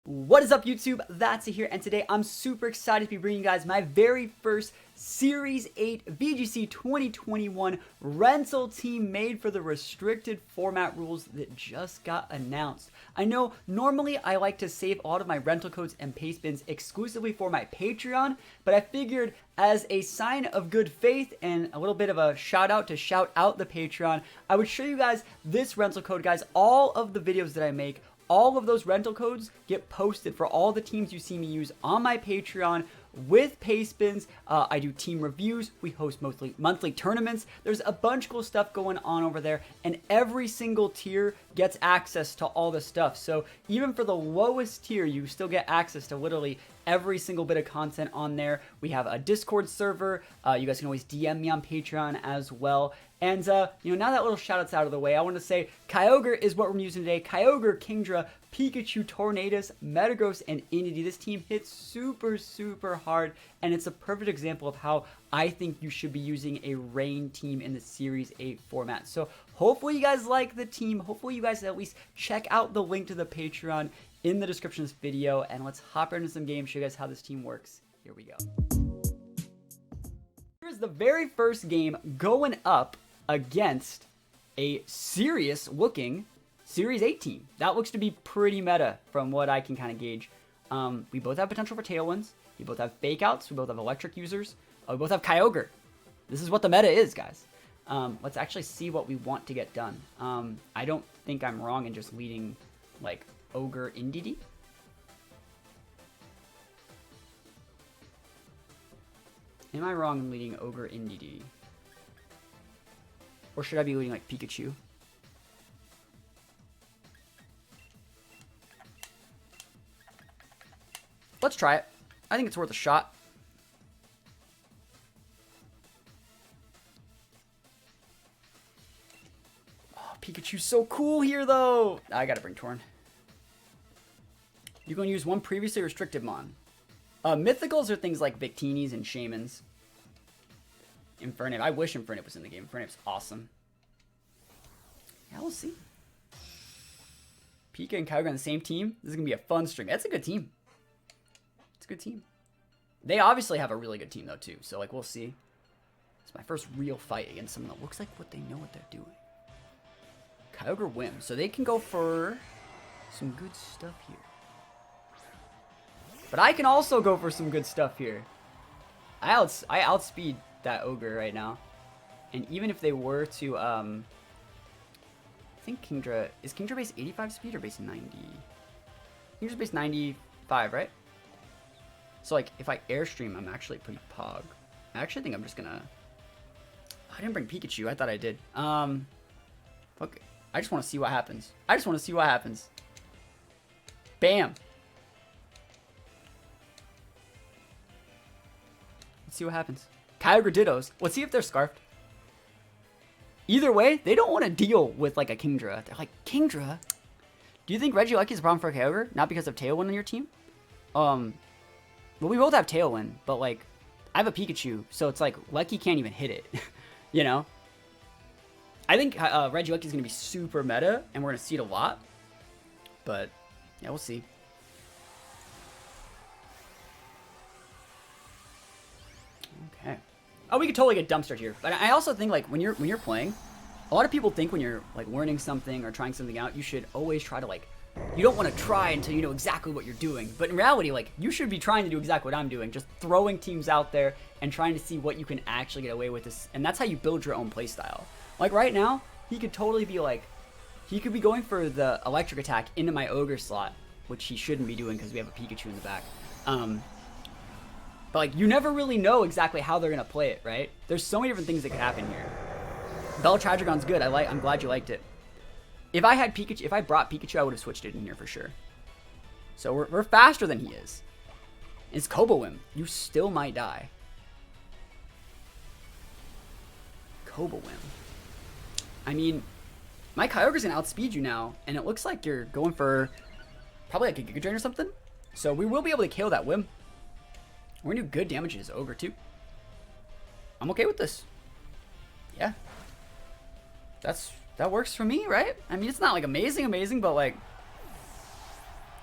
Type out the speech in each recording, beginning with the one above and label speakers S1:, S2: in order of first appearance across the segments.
S1: What is up, YouTube? That's it here, and today I'm super excited to be bringing you guys my very first Series 8 VGC 2021 rental team made for the restricted format rules that just got announced. I know normally I like to save a lot of my rental codes and paste bins exclusively for my Patreon, but I figured as a sign of good faith and a little bit of a shout out to shout out the Patreon, I would show you guys this rental code, guys. All of the videos that I make, all of those rental codes get posted for all the teams you see me use on my Patreon with paste bins. I do team reviews. We host monthly tournaments. There's a bunch of cool stuff going on over there, and every single tier gets access to all the stuff. So even for the lowest tier, you still get access to literally every single bit of content on there. We have a Discord server. You guys can always DM me on Patreon as well. And, now that little shout-out's out of the way, I want to say Kyogre is what we're using today. Kyogre, Kingdra, Pikachu, Tornadus, Metagross, and Indeedee. This team hits super, super hard, and it's a perfect example of how I think you should be using a rain team in the Series 8 format. So hopefully you guys like the team. Hopefully you guys at least check out the link to the Patreon in the description of this video, and let's hop into some games, show you guys how this team works. Here we go. Here's the very first game going up against a serious looking Series 8 team. That looks to be pretty meta from what I can kind of gauge. We both have potential for Tailwinds. We both have Fake Outs. We both have Electric users. We both have Kyogre. This is what the meta is, guys. Let's actually see what we want to get done. I don't think I'm wrong in just leading like Ogre Indeedee. Am I wrong in leading Ogre Indeedee? Or should I be leading like Pikachu? Let's try it. I think it's worth a shot. Oh, Pikachu's so cool here, though. I gotta bring Torn. You're going to use one previously restricted mon. Mythicals are things like Victinis and Shamans. Infernape. I wish Infernape was in the game. Infernape's awesome. Yeah, we'll see. Pika and Kyogre on the same team. This is going to be a fun string. That's a good team. It's a good team. They obviously have a really good team, though, too. So, like, we'll see. It's my first real fight against someone that looks like what they know what they're doing. Kyogre Whim. So they can go for some good stuff here. But I can also go for some good stuff here. I outspeed that Ogre right now. And even if they were to, I think Kingdra, is Kingdra base 85 speed or base 90? Kingdra's base 95, right? So like, if I airstream, I'm actually pretty pog. I actually think I'm just gonna, I didn't bring Pikachu, I thought I did. Fuck, I just want to see what happens. I just want to see what happens. Bam. Let's see what happens. Kyogre Dittos. Let's see if they're scarfed. Either way, they don't want to deal with like a Kingdra. They're like, Kingdra? Do you think Regieleki is a problem for Kyogre? Not because of Tailwind on your team? Well, we both have Tailwind, but like, I have a Pikachu, so it's like, Lecky can't even hit it. You know? I think Regieleki is going to be super meta, and we're going to see it a lot. But, yeah, we'll see. Okay. Oh, we could totally get dumpstered here. But I also think like when you're playing, a lot of people think when you're like learning something or trying something out, you should always try to like, you don't want to try until you know exactly what you're doing. But in reality, like you should be trying to do exactly what I'm doing, just throwing teams out there and trying to see what you can actually get away with this. And that's how you build your own playstyle. Like right now, he could totally be like, he could be going for the electric attack into my Ogre slot, which he shouldn't be doing because we have a Pikachu in the back. But like, you never really know exactly how they're gonna play it, right? There's so many different things that could happen here. Bellatradragon's good. I'm glad you liked it. If I had Pikachu, if I brought Pikachu, I would have switched it in here for sure. So we're faster than he is. It's Kobawim. You still might die. Kobawim. I mean, my Kyogre's gonna outspeed you now, and it looks like you're going for probably like a Giga Drain or something. So we will be able to KO that Whim. We're gonna do good damage to his Ogre too. I'm okay with this. Yeah. That works for me, right? I mean, it's not like amazing, but like,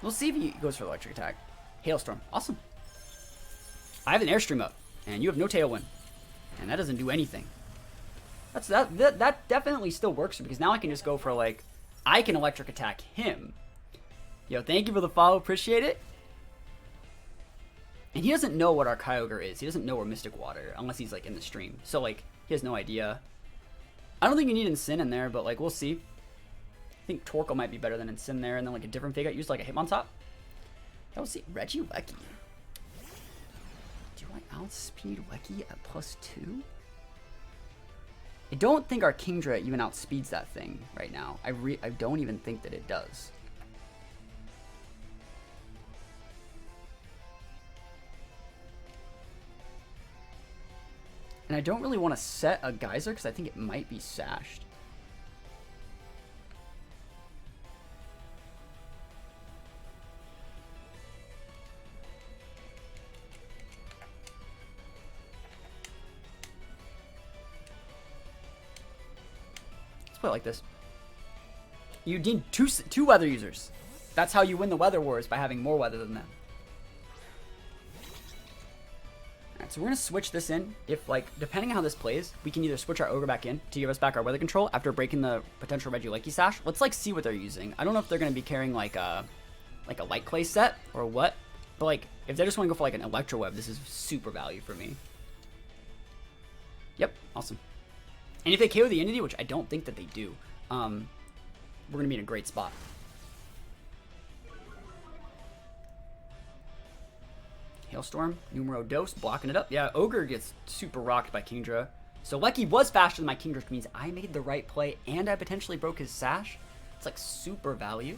S1: We'll see if he goes for electric attack. Hailstorm. Awesome. I have an airstream up, and you have no tailwind. And that doesn't do anything. That definitely still works because now I can just go for like, I can electric attack him. Yo, thank you for the follow. Appreciate it. And he doesn't know what our Kyogre is. He doesn't know we're Mystic Water unless he's like in the stream. So like, he has no idea. I don't think you need Incin in there, but like, we'll see. I think Torkoal might be better than Incin there, and then like a different fake out used like a Hitmontop. That was Regieleki. Do I outspeed Weki at +2? I don't think our Kingdra even outspeeds that thing right now. I don't even think that it does. And I don't really want to set a Geyser because I think it might be sashed. Let's play it like this. You need two weather users. That's how you win the weather wars, by having more weather than them. Alright, so we're going to switch this in. If, like, depending on how this plays, we can either switch our Ogre back in to give us back our weather control after breaking the potential Regieleki sash. Let's, like, see what they're using. I don't know if they're going to be carrying, like a Light Clay set or what. But, like, if they just want to go for, like, an Electro Web, this is super value for me. Yep, awesome. And if they KO the Entity, which I don't think that they do, we're going to be in a great spot. Hailstorm, numero dos, blocking it up. Yeah, Ogre gets super rocked by Kingdra. So Lecky was faster than my Kingdra, which means I made the right play and I potentially broke his sash. It's like super value.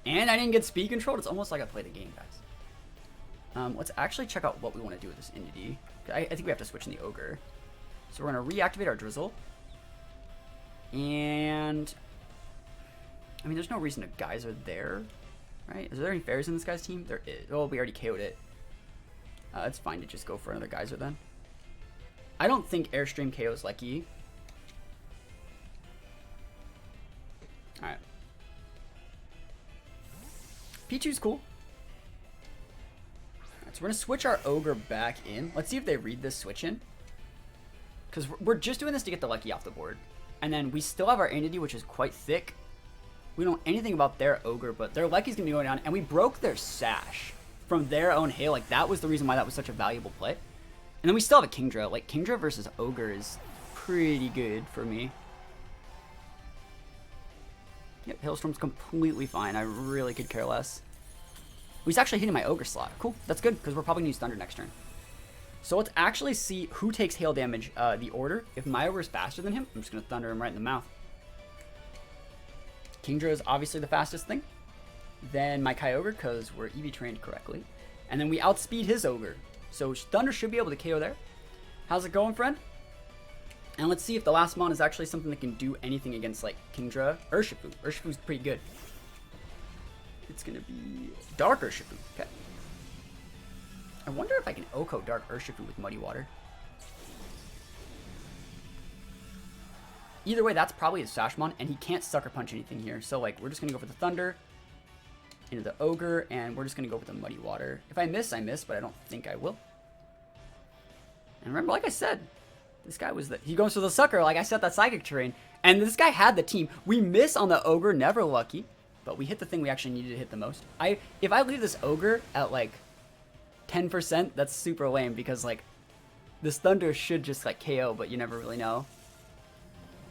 S1: And I didn't get speed controlled. It's almost like I played the game, guys. Let's actually check out what we want to do with this Entity. I think we have to switch in the Ogre. So we're going to reactivate our Drizzle. And I mean, there's no reason a Geyser there, right? Is there any fairies in this guy's team? There is. Oh, we already KO'd it. It's fine to just go for another Geyser then. I don't think Airstream KOs Lecky. Alright. Pichu's cool. Alright, so we're going to switch our Ogre back in. Let's see if they read this switch in. Because we're just doing this to get the Lecky off the board. And then we still have our Entity, which is quite thick. We don't know anything about their Ogre, but their Lecky's going to be going down. And we broke their sash from their own hail. Like, that was the reason why that was such a valuable play. And then we still have a Kingdra. Like, Kingdra versus Ogre is pretty good for me. Yep, Hailstorm's completely fine. I really could care less. He's actually hitting my Ogre slot. Cool, that's good, because we're probably going to use Thunder next turn. So let's actually see who takes hail damage, the order. If my Ogre is faster than him, I'm just going to Thunder him right in the mouth. Kingdra is obviously the fastest thing. Then my Kyogre, because we're EV trained correctly. And then we outspeed his Ogre. So Thunder should be able to KO there. How's it going, friend? And let's see if the last mon is actually something that can do anything against, like, Kingdra. Urshifu. Urshifu's pretty good. It's going to be Dark Urshifu. Okay. I wonder if I can Oko Dark Urshifu with Muddy Water. Either way, that's probably his Sashmon, and he can't Sucker Punch anything here. So, like, we're just going to go for the Thunder into the Ogre, and we're just going to go with the Muddy Water. If I miss, I miss, but I don't think I will. And remember, like I said, this guy was he goes for the Sucker, like I set that Psychic Terrain, and this guy had the team. We miss on the Ogre, never lucky, but we hit the thing we actually needed to hit the most. If I leave this Ogre at, like, 10%, that's super lame, because, like, this Thunder should just, like, KO, but you never really know.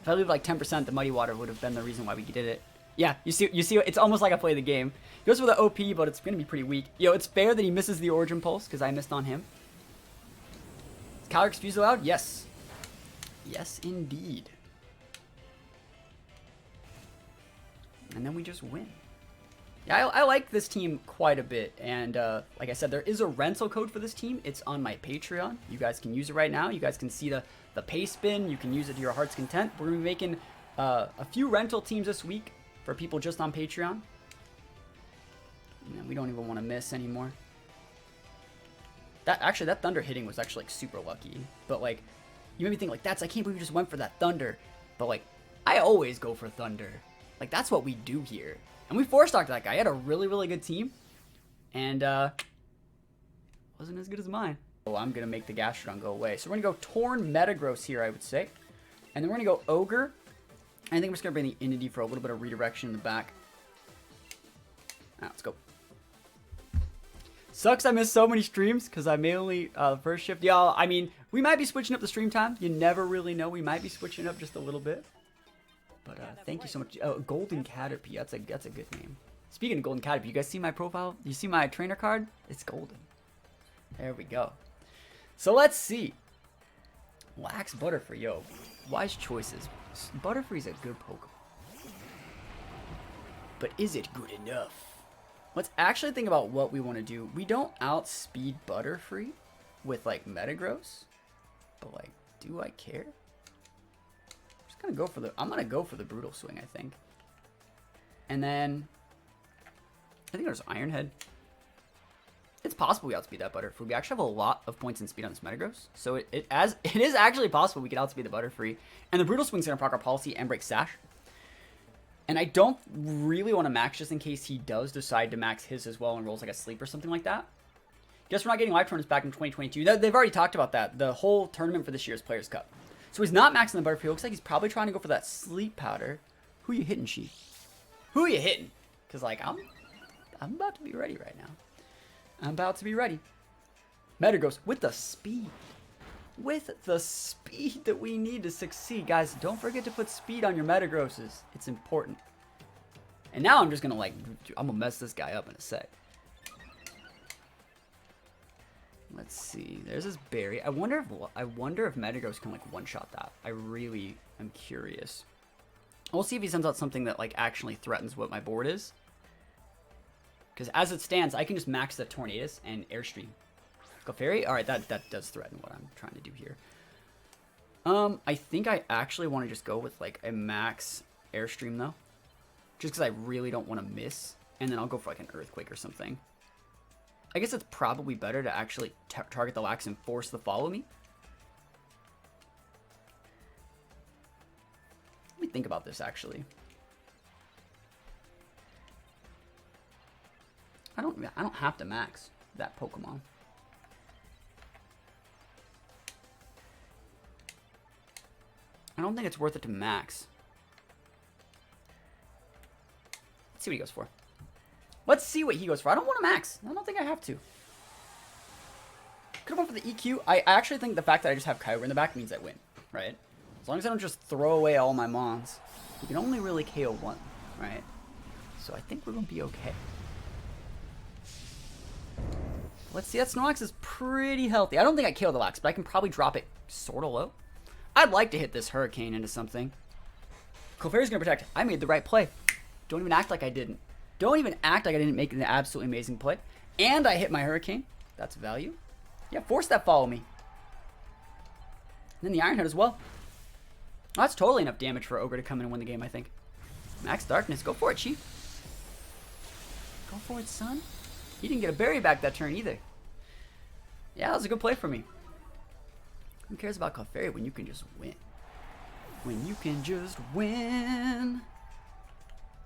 S1: If I leave, like, 10%, the Muddy Water would have been the reason why we did it. Yeah, you see, it's almost like I play the game. He goes for the OP, but it's going to be pretty weak. Yo, it's fair that he misses the Origin Pulse, because I missed on him. Is Calyrex Fuse allowed? Yes. Yes, indeed. And then we just win. Yeah, I like this team quite a bit, and like I said, there is a rental code for this team. It's on my Patreon. You guys can use it right now. You guys can see the pay spin. You can use it to your heart's content. We're going to be making a few rental teams this week for people just on Patreon. And we don't even want to miss anymore. That Thunder hitting was actually, like, super lucky. But, like, you made me think, like, I can't believe you just went for that Thunder. But, like, I always go for Thunder. Like, that's what we do here. And we 4-stocked that guy. He had a really, really good team. And wasn't as good as mine. Oh, I'm going to make the Gastrodon go away. So we're going to go Torn Metagross here, I would say. And then we're going to go Ogre. I think I'm just going to bring the Entity for a little bit of redirection in the back. Alright, let's go. Sucks I missed so many streams because I mainly first shift. Y'all, I mean, we might be switching up the stream time. You never really know. We might be switching up just a little bit. But thank you so much. Oh, Golden Caterpie. That's a good name. Speaking of Golden Caterpie, you guys see my profile? You see my trainer card? It's golden. There we go. So let's see. Wax Butterfree, yo. Wise choices. Butterfree's a good Pokemon. But is it good enough? Let's actually think about what we want to do. We don't outspeed Butterfree with like Metagross. But like, do I care? I'm gonna go for the Brutal Swing, I think. And then I think there's Iron Head. It's possible we outspeed that Butterfree. We actually have a lot of points in speed on this Metagross. So it is actually possible we could outspeed the Butterfree. And the Brutal Swing's gonna proc our Policy and break Sash. And I don't really want to max just in case he does decide to max his as well and rolls like a sleep or something like that. Guess we're not getting live tournaments back in 2022. They've already talked about that. The whole tournament for this year's Players' Cup. So he's not maxing the Butterfree. Looks like he's probably trying to go for that Sleep Powder. Who you hitting, She? Who you hitting? Because, like, I'm about to be ready right now. I'm about to be ready. Metagross with the speed. With the speed that we need to succeed. Guys, don't forget to put speed on your Metagrosses. It's important. And now I'm just going to, like, I'm going to mess this guy up in a sec. Let's see. There's this berry. I wonder if Metagross can like one-shot that. I really am curious. We'll see if he sends out something that like actually threatens what my board is. Because as it stands, I can just max the Tornadus and Airstream. Clefairy? Alright, that does threaten what I'm trying to do here. I think I actually want to just go with like a max Airstream though. Just because I really don't want to miss. And then I'll go for like an Earthquake or something. I guess it's probably better to actually target the Lax and force the Follow Me. Let me think about this, actually. I don't have to max that Pokemon. I don't think it's worth it to max. Let's see what he goes for. Let's see what he goes for. I don't want to max. I don't think I have to. Could have went for the EQ. I actually think the fact that I just have Kyogre in the back means I win, right? As long as I don't just throw away all my Mons. You can only really KO one, right? So I think we're going to be okay. Let's see. That Snorlax is pretty healthy. I don't think I KO the Lax, but I can probably drop it sort of low. I'd like to hit this Hurricane into something. Clefairy's going to protect. I made the right play. Don't even act like I didn't. Don't even act like I didn't make an absolutely amazing play. And I hit my Hurricane. That's value. Yeah, force that Follow Me. And then the Iron Head as well. Oh, that's totally enough damage for Ogre to come in and win the game, I think. Max Darkness. Go for it, Chief. Go for it, son. He didn't get a berry back that turn either. Yeah, that was a good play for me. Who cares about Clefairy when you can just win? When you can just win.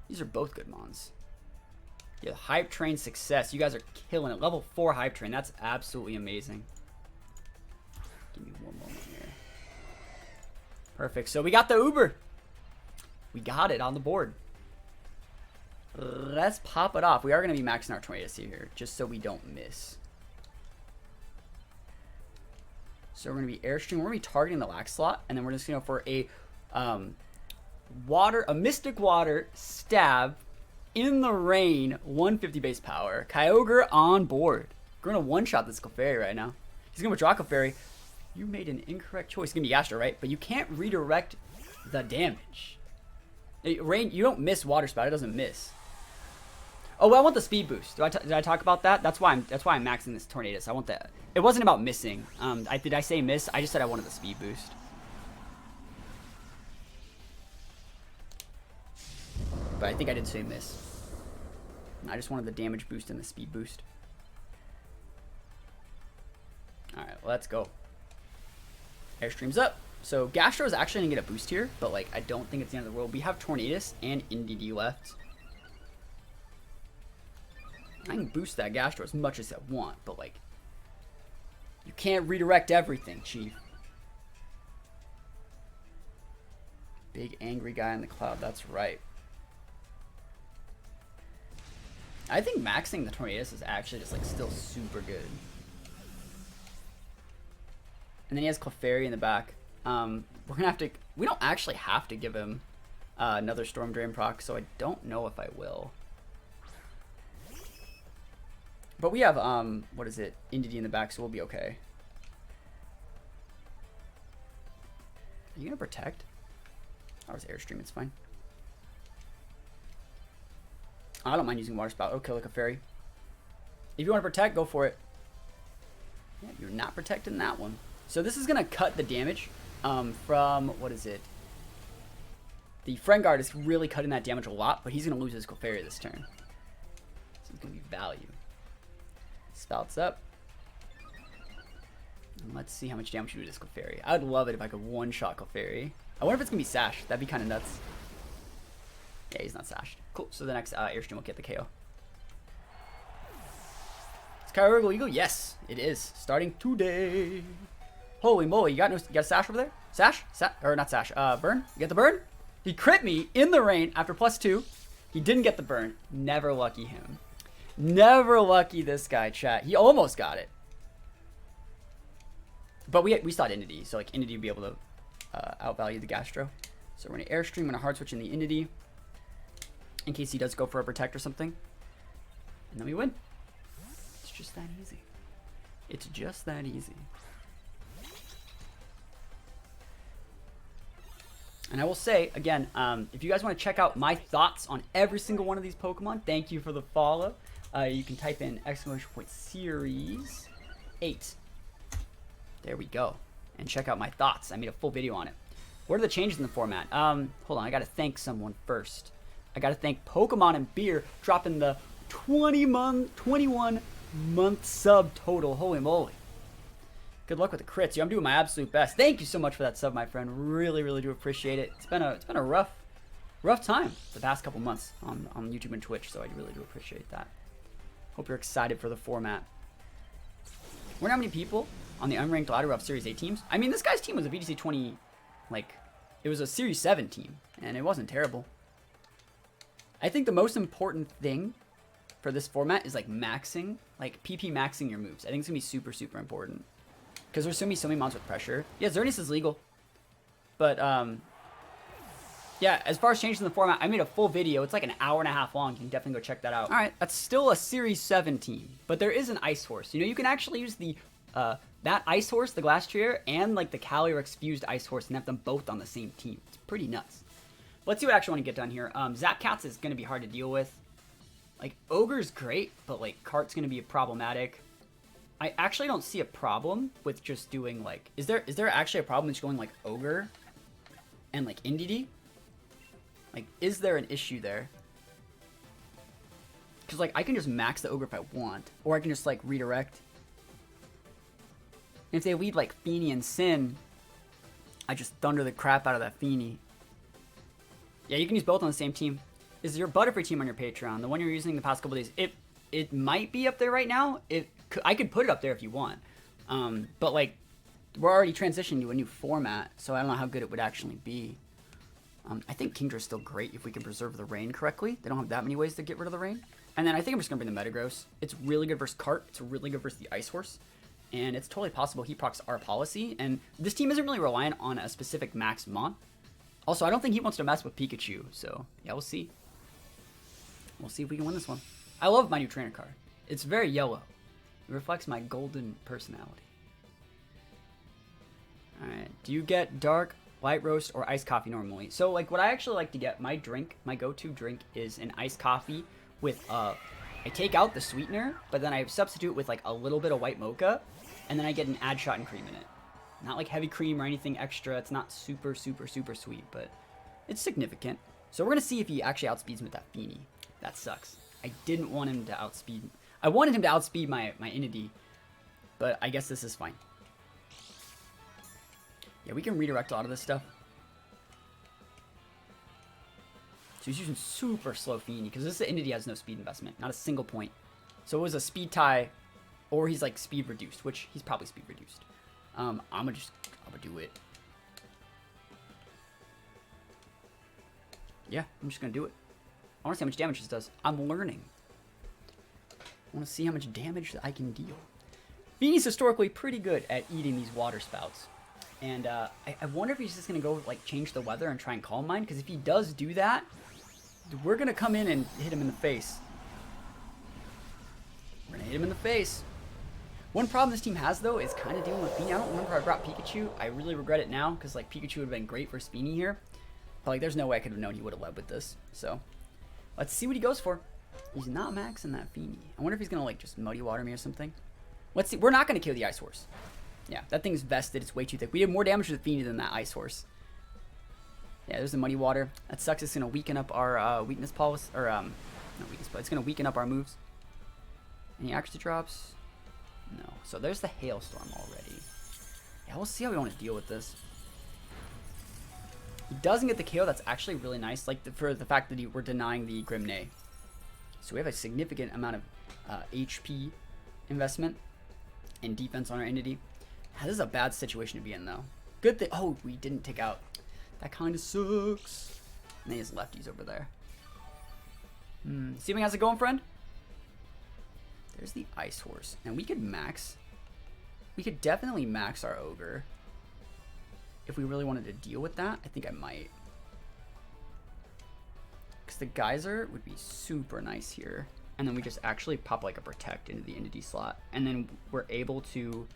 S1: These are both good Mons. Yeah, Hype Train success. You guys are killing it. Level 4 Hype Train. That's absolutely amazing. Give me one moment here. Perfect. So we got the Uber. We got it on the board. Let's pop it off. We are going to be maxing our Tornadus here, just so we don't miss. So we're going to be Airstream. We're going to be targeting the Lax slot, and then we're just going to go for a Mystic Water Stab in the rain, 150 base power. Kyogre on board. We're going to one-shot this Clefairy right now. He's going to withdraw Clefairy. You made an incorrect choice. It's going to be Astro, right? But you can't redirect the damage. Rain, you don't miss Water Spout. It doesn't miss. Oh, well, I want the speed boost. Did I talk about that? That's why I'm maxing this Tornadus. I want that. It wasn't about missing. Did I say miss? I just said I wanted the speed boost. But I think I did say miss. I just wanted the damage boost and the speed boost. Alright, let's go. Airstream's up. So Gastro is actually going to get a boost here, but like I don't think it's the end of the world. We have Tornadus and NDD left. I can boost that Gastro as much as I want, but like, you can't redirect everything, Chief. Big angry guy in the cloud, that's right. I think maxing the Tornadus is actually just like still super good. And then he has Clefairy in the back. We're gonna have to, we don't actually have to give him another Storm Drain proc, so I don't know if I will. But we have, what is it, Indeedee in the back, so we'll be okay. Are you gonna protect? I was Airstream, it's fine. I don't mind using Water Spout. It'll kill like a fairy. If you want to protect, go for it. Yeah, you're not protecting that one. So this is gonna cut the damage from, what is it? The Friend Guard is really cutting that damage a lot, but he's gonna lose his Clefairy this turn. So it's gonna be value. Spouts up. And let's see how much damage you do to this Clefairy. I would love it if I could one-shot Clefairy. I wonder if it's gonna be Sash. That'd be kind of nuts. Yeah, he's not sashed. Cool. So the next Airstream will get the KO. Is Kyogre Eagle? Yes, it is. Starting today. Holy moly! You got a Sash over there? Sash? Or not Sash? Burn? You get the burn? He crit me in the rain after +2. He didn't get the burn. Never lucky him. Never lucky this guy, chat. He almost got it. But we saw Indeedee, so like Indeedee would be able to outvalue the Gastro. So we're gonna Airstream and a Hard Switch in the Indeedee, in case he does go for a Protect or something. And then we win. It's just that easy. It's just that easy. And I will say, again, if you guys want to check out my thoughts on every single one of these Pokemon, thank you for the follow. You can type in !series 8. There we go. And check out my thoughts. I made a full video on it. What are the changes in the format? Hold on, I gotta thank someone first. I gotta thank Pokemon and Beer dropping the 21-month sub total. Holy moly. Good luck with the crits. I'm doing my absolute best. Thank you so much for that sub, my friend. Really, really do appreciate it. It's been a rough time the past couple months on YouTube and Twitch, so I really do appreciate that. Hope you're excited for the format. We're not many people on the unranked ladder of Series 8 teams. I mean, this guy's team was a VGC 20, like, it was a Series 7 team, and it wasn't terrible. I think the most important thing for this format is, like, maxing, like, PP maxing your moves. I think it's going to be super, super important. Because there's going to be so many mons with pressure. Yeah, Xerneas is legal. But, yeah, as far as changes in the format, I made a full video. It's like an hour and a half long. You can definitely go check that out. All right, that's still a Series 7 team. But there is an Ice Horse. You know, you can actually use the that Ice Horse, the Glass Trier, and like the Calyrex fused Ice Horse and have them both on the same team. It's pretty nuts. Let's see what I actually want to get done here. Zapcats is going to be hard to deal with. Like, Ogre's great, but like Cart's going to be problematic. I actually don't see a problem with just doing like... Is there actually a problem with just going like Ogre and like Indeedee? Like, is there an issue there? Because like I can just max the Ogre if I want, or I can just like redirect. And if they lead like Feeny and Sin, I just thunder the crap out of that Feeny. Yeah, you can use both on the same team. Is your Butterfree team on your Patreon? The one you're using the past couple days. It might be up there right now. I could put it up there if you want. But like, we're already transitioning to a new format, so I don't know how good it would actually be. I think Kingdra's still great if we can preserve the rain correctly. They don't have that many ways to get rid of the rain. And then I think I'm just going to bring the Metagross. It's really good versus Cart. It's really good versus the Ice Horse. And it's totally possible he procs our policy. And this team isn't really reliant on a specific max mon. Also, I don't think he wants to mess with Pikachu. So, yeah, we'll see. We'll see if we can win this one. I love my new trainer card. It's very yellow. It reflects my golden personality. Alright, do you get dark, light roast, or iced coffee normally? So, like, what I actually like to get, my go-to drink is an iced coffee with, I take out the sweetener, but then I substitute with, like, a little bit of white mocha, and then I get an add shot and cream in it. Not, like, heavy cream or anything extra. It's not super, super, super sweet, but it's significant. So we're going to see if he actually outspeeds me with that Feeny. That sucks. I didn't want him to outspeed... I wanted him to outspeed my Indeedee, but I guess this is fine. Yeah, we can redirect a lot of this stuff. So he's using super slow Feeny, because this Indeedee has no speed investment. Not a single point. So it was a speed tie, or he's like speed reduced, which he's probably speed reduced. I'm gonna do it. Yeah, I'm just gonna do it. I wanna see how much damage this does. I'm learning. I wanna see how much damage I can deal. Feeney's historically pretty good at eating these water spouts. And I wonder if he's just going to go like change the weather and try and calm mine. Because if he does do that, we're going to come in and hit him in the face. We're going to hit him in the face. One problem this team has, though, is kind of dealing with Feeney. I don't remember how I brought Pikachu. I really regret it now because like Pikachu would have been great for Feeney here. But like there's no way I could have known he would have led with this. So let's see what he goes for. He's not maxing that Feeney. I wonder if he's going to like just muddy water me or something. Let's see. We're not going to kill the Ice Horse. Yeah, that thing's vested. It's way too thick. We did more damage to the Feeney than that Ice Horse. Yeah, there's the muddy water. That sucks. It's going to weaken up our weakness policy. Or, not weakness, but it's going to weaken up our moves. Any accuracy drops? No. So there's the Hailstorm already. Yeah, we'll see how we want to deal with this. He doesn't get the KO. That's actually really nice. Like, for the fact that we're denying the Grimnay. So we have a significant amount of HP investment and defense on our entity. This is a bad situation to be in, though. Good thing. Oh, we didn't take out. That kind of sucks. And then he has lefties over there. See how's it going, friend? There's the Ice Horse. And we could max. We could definitely max our Ogre. If we really wanted to deal with that, I think I might. Because the Geyser would be super nice here. And then we just actually pop like a Protect into the entity slot. And then we're able to...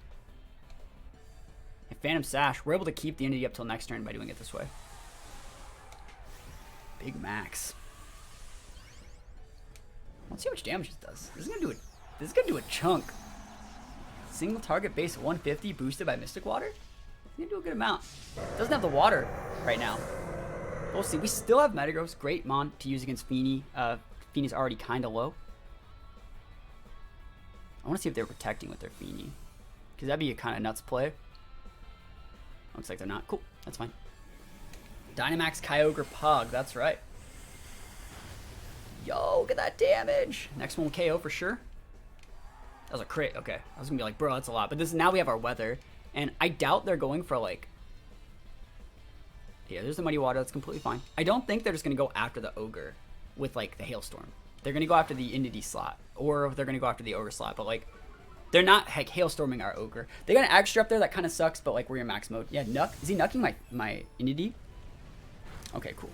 S1: Phantom Sash, we're able to keep the entity up till next turn by doing it this way. Big max. Let's see how much damage it does. This is gonna do a chunk. Single target base 150 boosted by Mystic Water? It's gonna do a good amount. Doesn't have the water right now. We'll see. We still have Metagross. Great mon to use against Feeney. Feeney's already kinda low. I wanna see if they're protecting with their Feeney. Because that'd be a kinda nuts play. Looks like they're not. Cool. That's fine. Dynamax, Kyogre, Pug. That's right. Yo, look at that damage. Next one will KO for sure. That was a crit. Okay. I was going to be like, bro, that's a lot. But this now we have our weather. And I doubt they're going for like... Yeah, there's the Muddy Water. That's completely fine. I don't think they're just going to go after the Ogre with like the Hailstorm. They're going to go after the entity slot. Or they're going to go after the Ogre slot. But like... They're not like Hailstorming our Ogre. They got an extra up there that kind of sucks, but like we're in max mode. Yeah, Nuck. Is he nucking my entity? Okay, cool.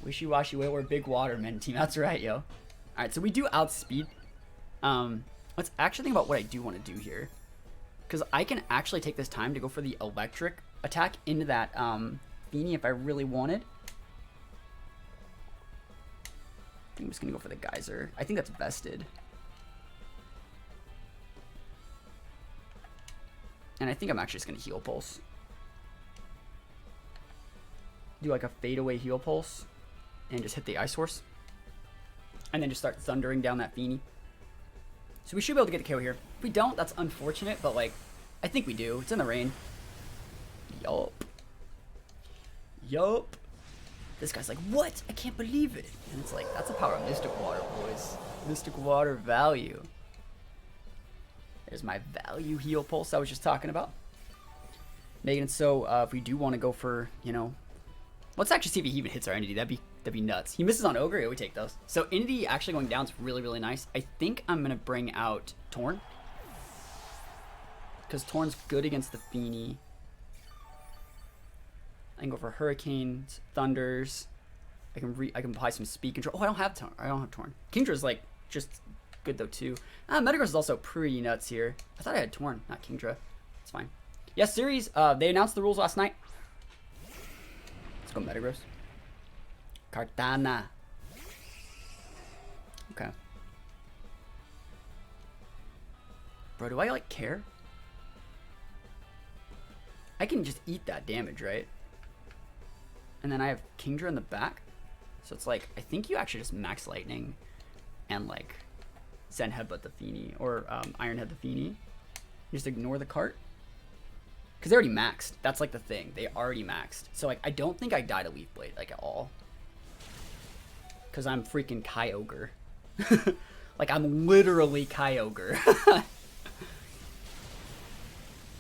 S1: Wishy-washy way, we're big watermen team. That's right, yo. Alright, so we do outspeed. Let's actually think about what I do want to do here. Because I can actually take this time to go for the electric attack into that Feeney if I really wanted. I think I'm just going to go for the Geyser. I think that's vested. And I think I'm actually just going to Heal Pulse. Do like a fadeaway Heal Pulse. And just hit the Ice Horse. And then just start thundering down that Feeney. So we should be able to get a KO here. If we don't, that's unfortunate. But like, I think we do. It's in the rain. Yup. Yup. This guy's like, what? I can't believe it. And it's like, that's the power of Mystic Water, boys. Mystic Water value. There's my value Heal Pulse I was just talking about. Making it so if we do want to go for, you know, let's actually see if he even hits our entity. That'd be nuts. He misses on Ogre. Yeah, we take those. So entity actually going down is really, really nice. I think I'm gonna bring out Torn because Torn's good against the Feeney. I can go for Hurricanes, Thunders. I can apply some speed control. Oh, I don't have Torn. Kingdra's like just good though too. Metagross is also pretty nuts here. I thought I had Torn, not Kingdra. It's fine. Yes, series. They announced the rules last night. Let's go Metagross. Kartana. Okay. Bro, do I like care? I can just eat that damage, right? And then I have Kingdra in the back. So it's like, I think you actually just max lightning and like Zen Headbutt the Feeney or Iron Head the Feeney. You just ignore the cart. Because they already maxed. That's like the thing. They already maxed. So like, I don't think I die to Leaf Blade like at all. Because I'm freaking Kyogre. Like, I'm literally Kyogre.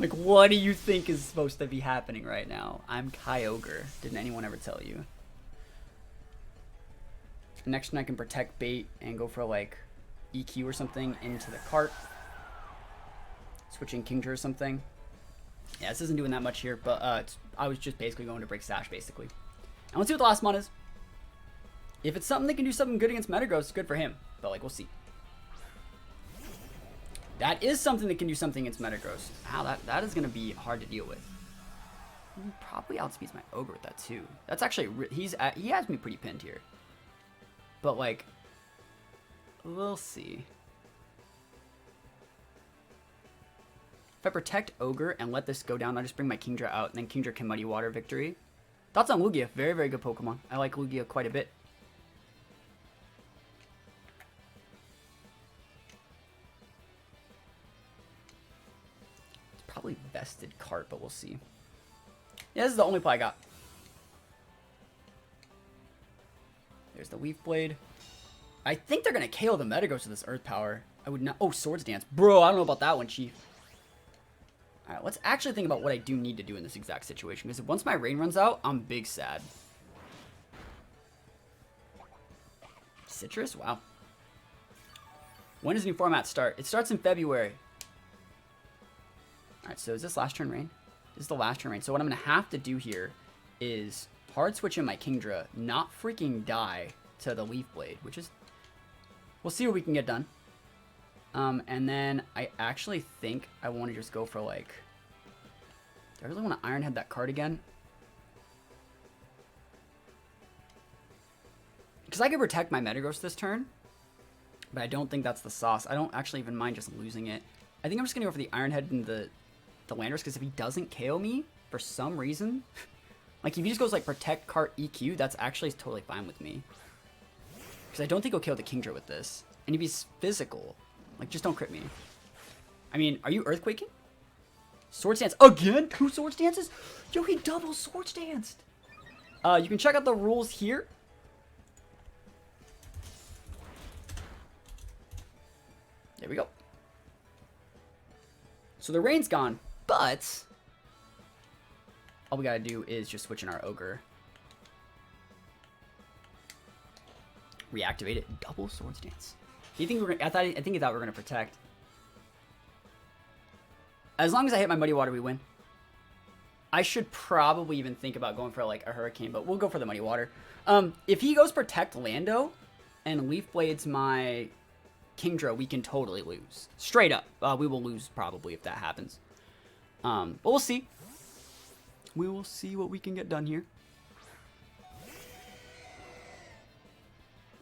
S1: Like, what do you think is supposed to be happening right now? I'm Kyogre. Didn't anyone ever tell you? Next turn I can protect bait and go for, like, EQ or something into the cart. Switching Kyogre or something. Yeah, this isn't doing that much here, but I was just basically going to break Sash, basically. And let's see what the last mon is. If it's something that can do something good against Metagross, good for him. But, like, we'll see. That is something that can do something against Metagross. Wow, that is going to be hard to deal with. He probably outspeeds my Ogre with that, too. That's actually... he has me pretty pinned here. But, like... we'll see. If I protect Ogre and let this go down, I'll just bring my Kingdra out, and then Kingdra can Muddy Water victory. Thoughts on Lugia? Very, very good Pokemon. I like Lugia quite a bit. It's probably vested cart, but we'll see. Yeah, this is the only play I got. There's the Leaf Blade. I think they're going to KO the Metagross with this Earth Power. I would not... oh, Swords Dance. Bro, I don't know about that one, Chief. Alright, let's actually think about what I do need to do in this exact situation. Because once my rain runs out, I'm big sad. Citrus? Wow. When does new format start? It starts in February. Alright, so is this last turn rain? This is the last turn rain. So what I'm going to have to do here is hard switch in my Kingdra, not freaking die to the Leaf Blade, which is... we'll see what we can get done. And then I actually think I want to just go for, like... do I really want to Iron Head that card again? Because I could protect my Metagross this turn, but I don't think that's the sauce. I don't actually even mind just losing it. I think I'm just going to go for the Iron Head and the Landorus, because if he doesn't KO me, for some reason... like, if he just goes, like, Protect, Cart, EQ, that's actually totally fine with me. Because I don't think he'll KO the Kingdra with this. And if he's physical... like, just don't crit me. I mean, are you Earthquaking? Swords Dance. Again? 2 Swords Dances? Yo, he double Swords Danced. You can check out the rules here. There we go. So the rain's gone, but... all we gotta do is just switch in our Ogre. Reactivate it. Double Swords Dance. Do you think we're gonna... I think he thought we were gonna protect. As long as I hit my Muddy Water, we win. I should probably even think about going for, like, a Hurricane, but we'll go for the Muddy Water. If he goes Protect Lando and Leaf Blades my Kingdra, we can totally lose. Straight up. We will lose probably if that happens. But we'll see. We will see what we can get done here.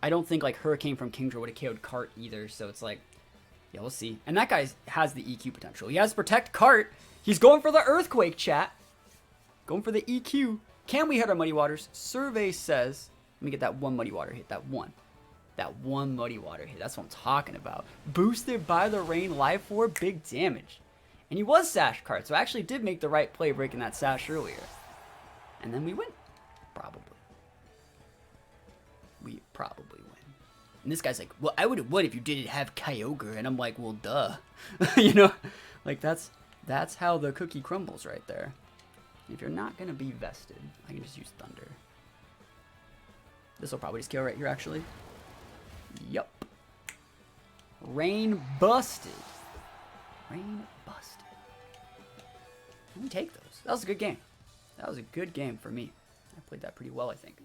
S1: I don't think, like, Hurricane from Kingdra would have KO'd Cart either, so it's like, yeah, we'll see. And that guy has the EQ potential. He has Protect Cart. He's going for the Earthquake, chat. Going for the EQ. Can we hit our Muddy Waters? Survey says, let me get that one Muddy Water hit. That one Muddy Water hit. That's what I'm talking about. Boosted by the rain, Life Orb, big damage. And he was Sash Cart, so I actually did make the right play breaking that Sash earlier. And then we win. Probably. We probably win. And this guy's like, well, I would have won if you didn't have Kyogre. And I'm like, well, duh. You know? Like, that's how the cookie crumbles right there. If you're not going to be vested, I can just use Thunder. This will probably just kill right here, actually. Yup. Rain busted. Rain busted. Let me take those. That was a good game. That was a good game for me. I played that pretty well, I think.